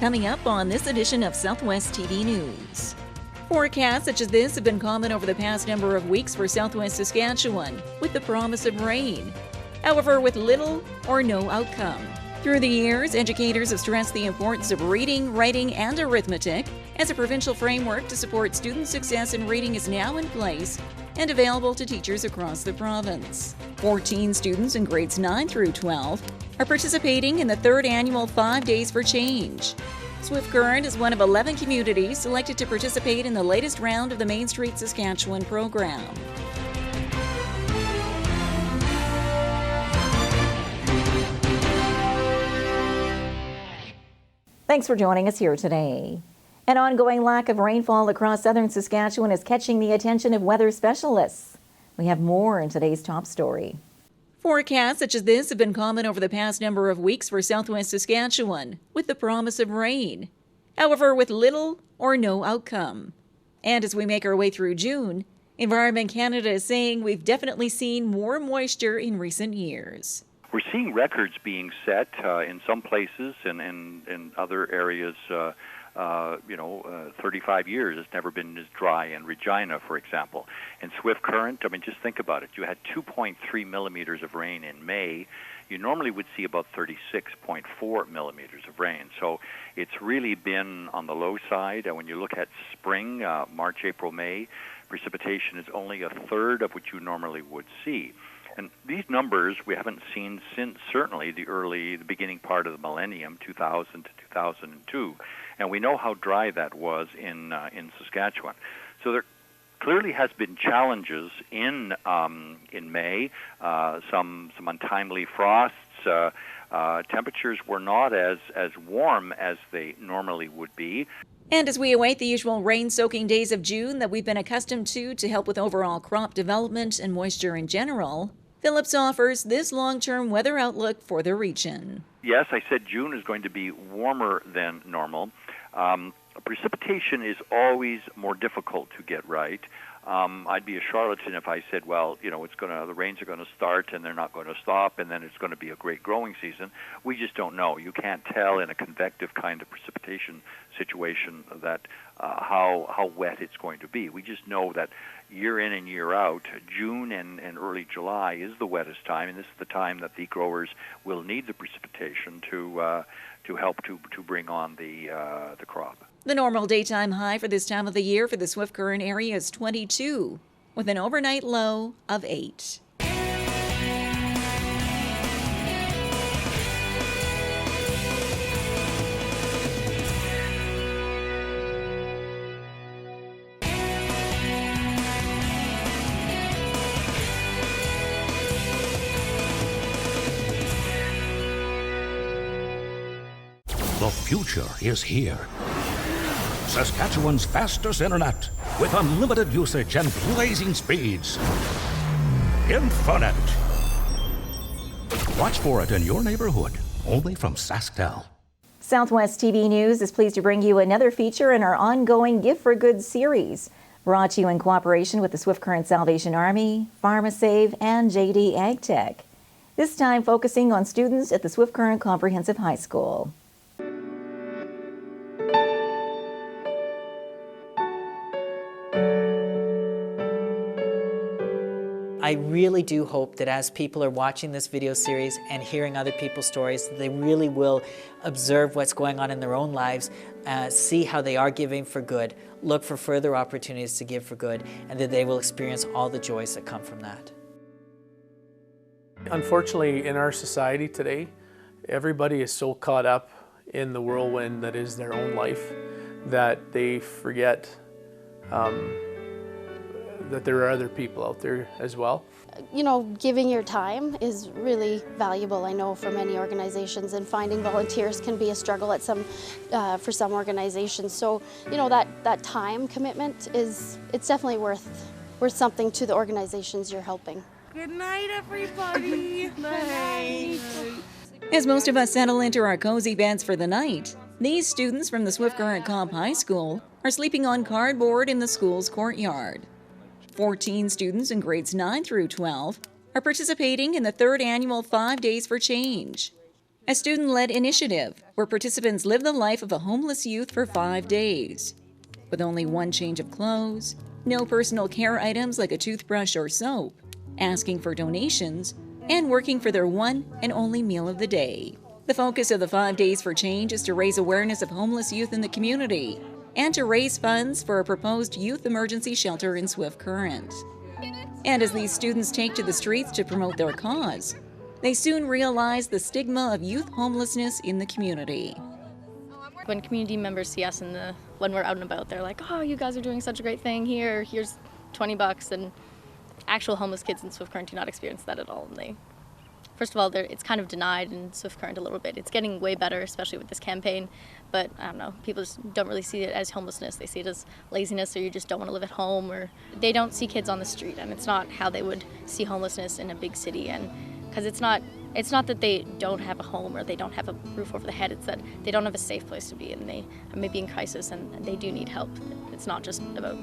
Coming up on this edition of Southwest TV News. Forecasts such as this have been common over the past number of weeks for Southwest Saskatchewan, with the promise of rain. However, with little or no outcome. Through the years, educators have stressed the importance of reading, writing, and arithmetic, as a provincial framework to support student success in reading is now in place and available to teachers across the province. 14 students in grades 9 through 12 are participating in the third annual 5 Days for Change. Swift Current is one of 11 communities selected to participate in the latest round of the Main Street Saskatchewan program. Thanks for joining us here today. An ongoing lack of rainfall across southern Saskatchewan is catching the attention of weather specialists. We have more in today's top story. Forecasts such as this have been common over the past number of weeks for southwest Saskatchewan, with the promise of rain. However, with little or no outcome. And as we make our way through June, Environment Canada is saying we've definitely seen more moisture in recent years. We're seeing records being set in some places and in other areas. 35 years, it's never been as dry in Regina, for example. And Swift Current, just think about it. You had 2.3 millimeters of rain in May. You normally would see about 36.4 millimeters of rain. So it's really been on the low side. And when you look at spring, March, April, May, precipitation is only a third of what you normally would see. And these numbers we haven't seen since certainly the beginning part of the millennium, 2000 to 2002. And we know how dry that was in Saskatchewan. So there clearly has been challenges in May, some untimely frosts. Temperatures were not as warm as they normally would be. And as we await the usual rain-soaking days of June that we've been accustomed to help with overall crop development and moisture in general, Phillips offers this long-term weather outlook for the region. Yes, I said June is going to be warmer than normal. Precipitation is always more difficult to get right. I'd be a charlatan if I said, the rains are going to start and they're not going to stop, and then it's going to be a great growing season. We just don't know. You can't tell in a convective kind of precipitation situation that how wet it's going to be. We just know that year in and year out, June and early July is the wettest time, and this is the time that the growers will need the precipitation to help to bring on the crop. The normal daytime high for this time of the year for the Swift Current area is 22, with an overnight low of 8. The future is here. Saskatchewan's fastest internet with unlimited usage and blazing speeds. Infinite. Watch for it in your neighborhood, only from SaskTel. Southwest TV News is pleased to bring you another feature in our ongoing Gift for Good series, brought to you in cooperation with the Swift Current Salvation Army, Pharmasave, and JayDee AgTech. This time focusing on students at the Swift Current Comprehensive High School. I really do hope that as people are watching this video series and hearing other people's stories, they really will observe what's going on in their own lives, see how they are giving for good, look for further opportunities to give for good, and that they will experience all the joys that come from that. Unfortunately, in our society today, everybody is so caught up in the whirlwind that is their own life that they forget that there are other people out there as well. Giving your time is really valuable, I know, for many organizations, and finding volunteers can be a struggle at for some organizations. So, that time commitment it's definitely worth something to the organizations you're helping. Good night, everybody. Good night. As most of us settle into our cozy beds for the night, these students from the Swift Current Comp High School are sleeping on cardboard in the school's courtyard. 14 students in grades 9 through 12 are participating in the third annual 5 Days for Change. a student-led initiative where participants live the life of a homeless youth for 5 days. With only one change of clothes, no personal care items like a toothbrush or soap, asking for donations, and working for their one and only meal of the day. The focus of the 5 Days for Change is to raise awareness of homeless youth in the community and to raise funds for a proposed youth emergency shelter in Swift Current. And as these students take to the streets to promote their cause, they soon realize the stigma of youth homelessness in the community. When community members see us when we're out and about, they're like, "Oh, you guys are doing such a great thing here. Here's $20." And actual homeless kids in Swift Current do not experience that at all. And first of all, it's kind of denied in Swift Current a little bit. It's getting way better, especially with this campaign. But I don't know, people just don't really see it as homelessness. They see it as laziness, or you just don't want to live at home, or they don't see kids on the street. And it's not how they would see homelessness in a big city. And because it's not that they don't have a home or they don't have a roof over the head, it's that they don't have a safe place to be, and they are maybe in crisis and they do need help. It's not just about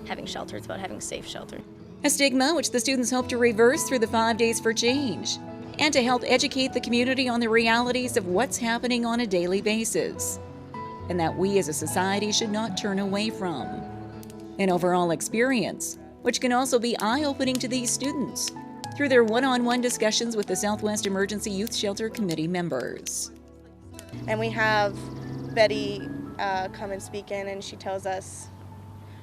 having shelter, it's about having safe shelter. A stigma which the students hope to reverse through the 5 Days for Change, and to help educate the community on the realities of what's happening on a daily basis, and that we as a society should not turn away from. An overall experience, which can also be eye-opening to these students through their one-on-one discussions with the Southwest Emergency Youth Shelter Committee members. And we have Betty come and speak in, and she tells us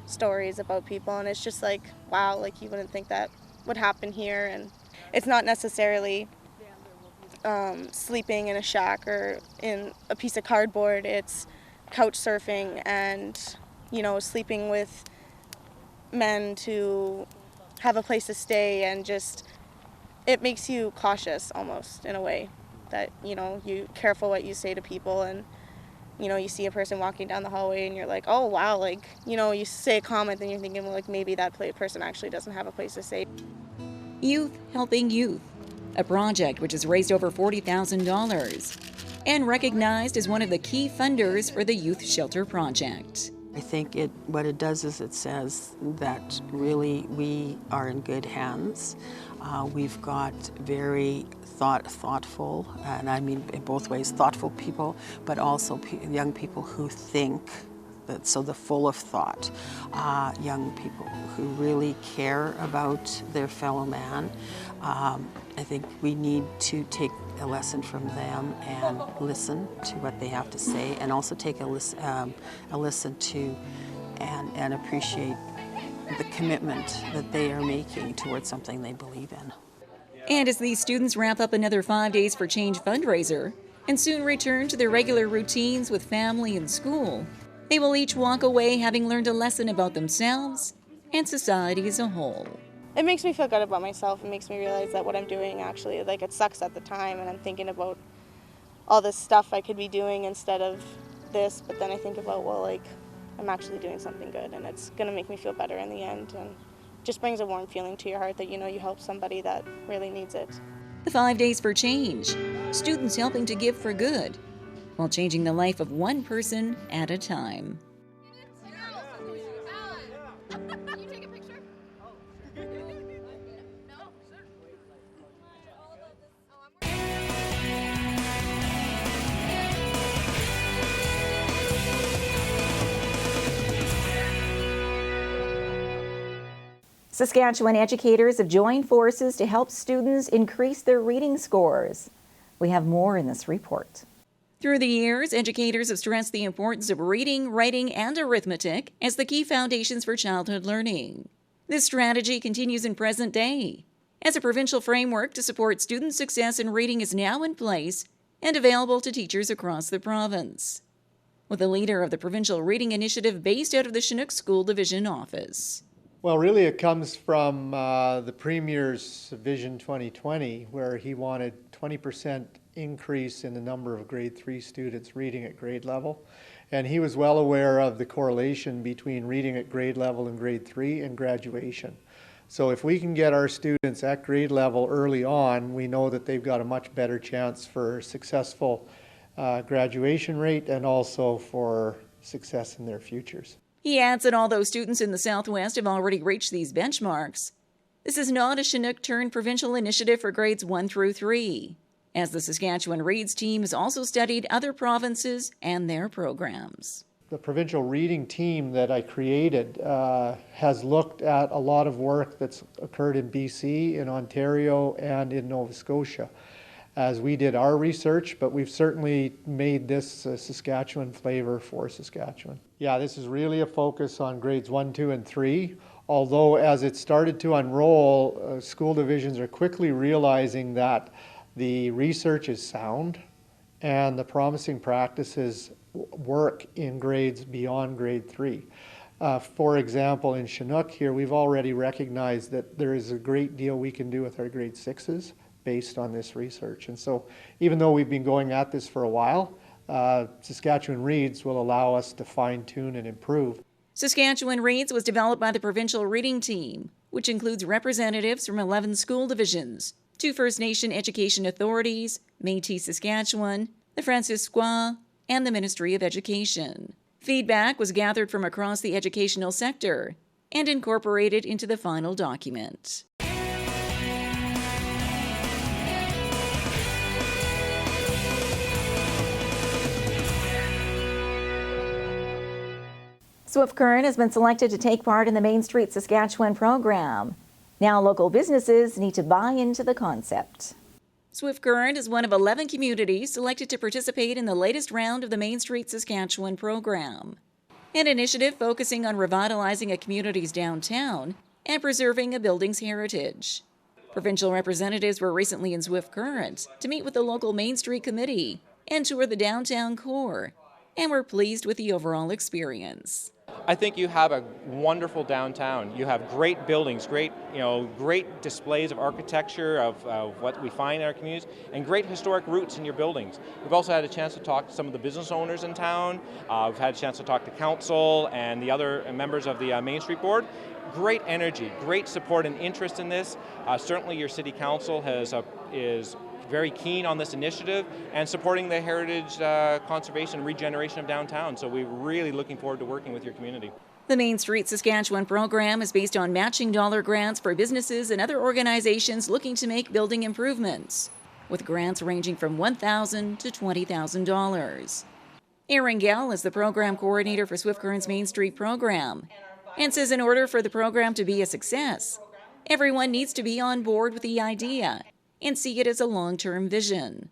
stories about people, and it's just like, wow, like you wouldn't think that would happen here. And it's not necessarily sleeping in a shack or in a piece of cardboard. It's couch surfing and, sleeping with men to have a place to stay, and just, it makes you cautious almost in a way that, you careful what you say to people. And, you see a person walking down the hallway and you're like, oh wow, like, you say a comment and you're thinking, well, like maybe that person actually doesn't have a place to stay. Youth Helping Youth, a project which has raised over $40,000 and recognized as one of the key funders for the Youth Shelter Project. I think what it does is it says that really we are in good hands. We've got very thoughtful, and I mean in both ways, thoughtful people, but also young people who think. So the full of thought, young people who really care about their fellow man. I think we need to take a lesson from them and listen to what they have to say, and also take a listen to and appreciate the commitment that they are making towards something they believe in. And as these students wrap up another 5 Days for Change fundraiser and soon return to their regular routines with family and school, they will each walk away having learned a lesson about themselves and society as a whole. It makes me feel good about myself. It makes me realize that what I'm doing actually, like, it sucks at the time, and I'm thinking about all this stuff I could be doing instead of this, but then I think about, well, like, I'm actually doing something good, and it's going to make me feel better in the end, and just brings a warm feeling to your heart that, you help somebody that really needs it. The 5 Days for Change, students helping to give for good, while changing the life of one person at a time. Saskatchewan educators have joined forces to help students increase their reading scores. We have more in this report. Through the years, educators have stressed the importance of reading, writing, and arithmetic as the key foundations for childhood learning. This strategy continues in present day, as a provincial framework to support student success in reading is now in place and available to teachers across the province, with the leader of the Provincial Reading Initiative based out of the Chinook School Division office. Well, really it comes from the Premier's Vision 2020, where he wanted 20% increase in the number of grade 3 students reading at grade level. And he was well aware of the correlation between reading at grade level and grade 3 and graduation. So if we can get our students at grade level early on, we know that they've got a much better chance for successful graduation rate and also for success in their futures. He adds that although students in the Southwest have already reached these benchmarks, this is not a Chinook-turned provincial initiative for grades 1 through 3. as the Saskatchewan Reads team has also studied other provinces and their programs. The provincial reading team that I created has looked at a lot of work that's occurred in BC, in Ontario, and in Nova Scotia as we did our research, but we've certainly made this Saskatchewan flavor for Saskatchewan. Yeah, this is really a focus on grades 1, 2, and 3, although as it started to unroll, school divisions are quickly realizing that the research is sound and the promising practices work in grades beyond grade 3. For example, in Chinook here, we've already recognized that there is a great deal we can do with our grade 6s based on this research. And so even though we've been going at this for a while, Saskatchewan Reads will allow us to fine-tune and improve. Saskatchewan Reads was developed by the provincial reading team, which includes representatives from 11 school divisions, 2 First Nation education authorities, Métis Saskatchewan, the Franciscois, and the Ministry of Education. Feedback was gathered from across the educational sector and incorporated into the final document. Swift Current has been selected to take part in the Main Street Saskatchewan program. Now local businesses need to buy into the concept. Swift Current is one of 11 communities selected to participate in the latest round of the Main Street Saskatchewan program, an initiative focusing on revitalizing a community's downtown and preserving a building's heritage. Provincial representatives were recently in Swift Current to meet with the local Main Street Committee and tour the downtown core, and were pleased with the overall experience. I think you have a wonderful downtown. You have great buildings, great displays of architecture of what we find in our communities, and great historic roots in your buildings. We've also had a chance to talk to some of the business owners in town. We've had a chance to talk to council and the other members of the Main Street Board. Great energy, great support and interest in this. Certainly your city council is very keen on this initiative and supporting the heritage conservation and regeneration of downtown. So we're really looking forward to working with your community. The Main Street Saskatchewan program is based on matching dollar grants for businesses and other organizations looking to make building improvements, with grants ranging from $1,000 to $20,000. Erin Gell is the program coordinator for Swift Current's Main Street program and says in order for the program to be a success, everyone needs to be on board with the idea and see it as a long-term vision.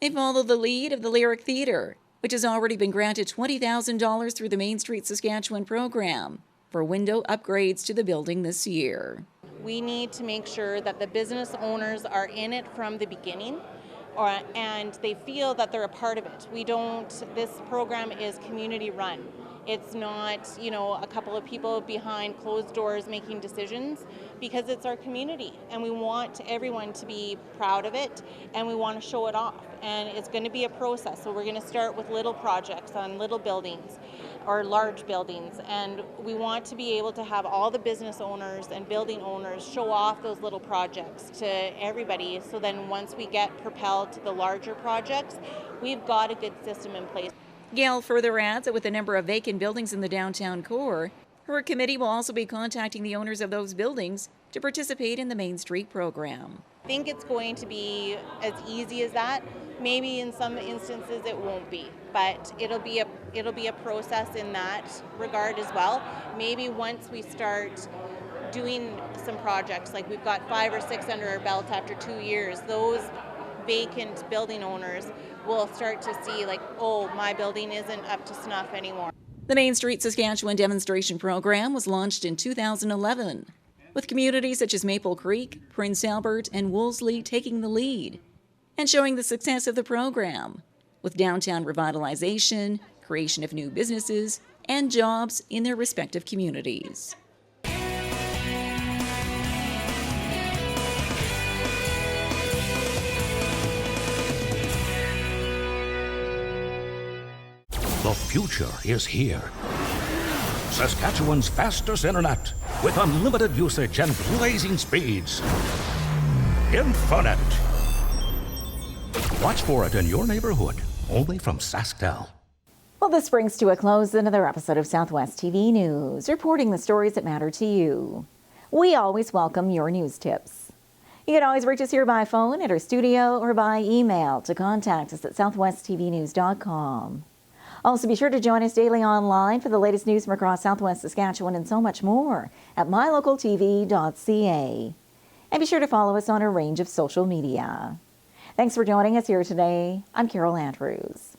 They follow the lead of the Lyric Theatre, which has already been granted $20,000 through the Main Street Saskatchewan program for window upgrades to the building this year. We need to make sure that the business owners are in it from the beginning and they feel that they're a part of it. This program is community run. It's not, a couple of people behind closed doors making decisions, because it's our community and we want everyone to be proud of it and we want to show it off. And it's going to be a process. So we're going to start with little projects on little buildings or large buildings, and we want to be able to have all the business owners and building owners show off those little projects to everybody, so then once we get propelled to the larger projects, we've got a good system in place. Gail further adds that with a number of vacant buildings in the downtown core, her committee will also be contacting the owners of those buildings to participate in the Main Street program. I think it's going to be as easy as that. Maybe in some instances it won't be, but it'll be a process in that regard as well. Maybe once we start doing some projects, like we've got 5 or 6 under our belt after 2 years, those vacant building owners will start to see like, oh, my building isn't up to snuff anymore. The Main Street Saskatchewan demonstration program was launched in 2011, with communities such as Maple Creek, Prince Albert, and Wolseley taking the lead and showing the success of the program, with downtown revitalization, creation of new businesses, and jobs in their respective communities. The future is here. Saskatchewan's fastest internet with unlimited usage and blazing speeds. Infinite. Watch for it in your neighborhood, only from SaskTel. Well, this brings to a close another episode of Southwest TV News, reporting the stories that matter to you. We always welcome your news tips. You can always reach us here by phone at our studio or by email to contact us at southwesttvnews.com. Also, be sure to join us daily online for the latest news from across Southwest Saskatchewan and so much more at MyLocalTV.ca. And be sure to follow us on a range of social media. Thanks for joining us here today. I'm Carol Andrews.